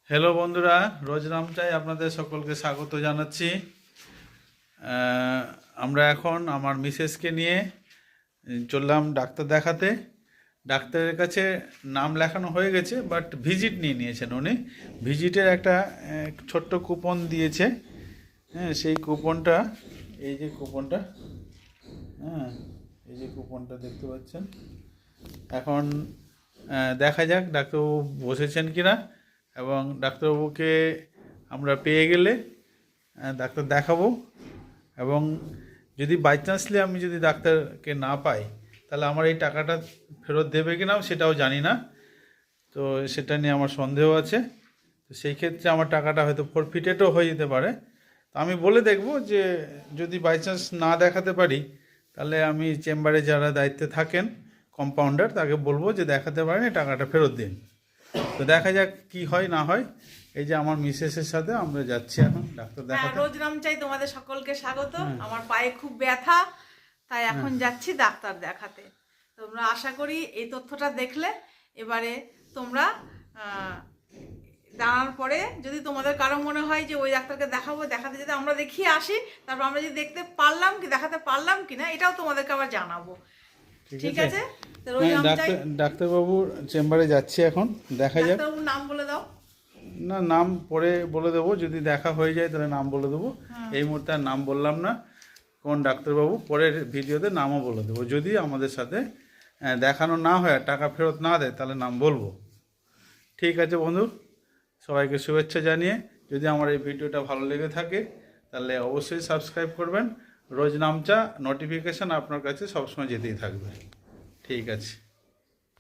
Hello বন্ধুরা, রোজ নামচাই আপনাদের সকলকে স্বাগত জানাচ্ছি। আমরা এখন আমার মিসেসকে নিয়ে চললাম ডাক্তার দেখাতে। ডাক্তারের কাছে নাম লেখানো হয়ে গেছে, বাট ভিজিট নিয়ে নিয়েছেন উনি। ভিজিটের একটা ছোট্ট কুপন দিয়েছে। হ্যাঁ, সেই কুপনটা, এই যে কুপনটা, হ্যাঁ এই যে কুপনটা দেখতে পাচ্ছেন। এখন দেখা যাক ডাক্তারবাবু বসেছেন কি না, এবং ডাক্তারবাবুকে আমরা পেয়ে গেলে ডাক্তার দেখাবো। এবং যদি বাই চান্সলি আমি যদি ডাক্তারকে না পাই, তাহলে আমার এই টাকাটা ফেরত দেবে কি না সেটাও জানি না। তো সেটা নিয়ে আমার সন্দেহ আছে। তো সেই ক্ষেত্রে আমার টাকাটা হয়তো ফরফিটেডও হয়ে যেতে পারে। তো আমি বলে দেখব যে যদি বাই চান্স না দেখাতে পারি, তাহলে আমি চেম্বারে যারা দায়িত্বে থাকেন, কম্পাউন্ডার, তাকে বলবো যে দেখাতে পারেনি, টাকাটা ফেরত দিন। তো দেখা যাক কি হয় না হয়। এই যে আমার মিসেসের সাথে আমরা যাচ্ছি এখন ডাক্তার দেখাতে। রোজ নামচাই তোমাদের সকলকে স্বাগত। আমার পায়ে খুব ব্যথা, তাই এখন যাচ্ছি ডাক্তার দেখাতে। তোমরা আশা করি এই তথ্যটা দেখলে এবারে তোমরা জানার পরে যদি তোমাদের কারো মনে হয় যে ওই ডাক্তারকে দেখাবো, দেখাতে যেতে আমরা দেখিয়ে আসি, তারপর আমরা যদি দেখতে পারলাম কি দেখাতে পারলাম কি না এটাও তোমাদেরকে আবার জানাবো। ঠিক আছে? ডাক্তারবাবুর চেম্বারে যাচ্ছি এখন, দেখা যাক। ডাক্তারবাবুর নাম বলে দাও। না, নাম পরে বলে দেবো, যদি দেখা হয়ে যায় তাহলে নাম বলে দেবো। এই মুহূর্তে আর নাম বললাম না। কোন ডাক্তারবাবু পরের ভিডিওতে নামও বলে দেবো। যদি আমাদের সাথে দেখানো না হয় আর টাকা ফেরত না দেয়, তাহলে নাম বলবো। ঠিক আছে বন্ধু, সবাইকে শুভেচ্ছা জানিয়ে, যদি আমার এই ভিডিওটা ভালো লেগে থাকে তাহলে অবশ্যই সাবস্ক্রাইব করবেন। রোজ নামচা নোটিফিকেশান আপনার কাছে সবসময় যেতেই থাকবে। ঠিক আছে।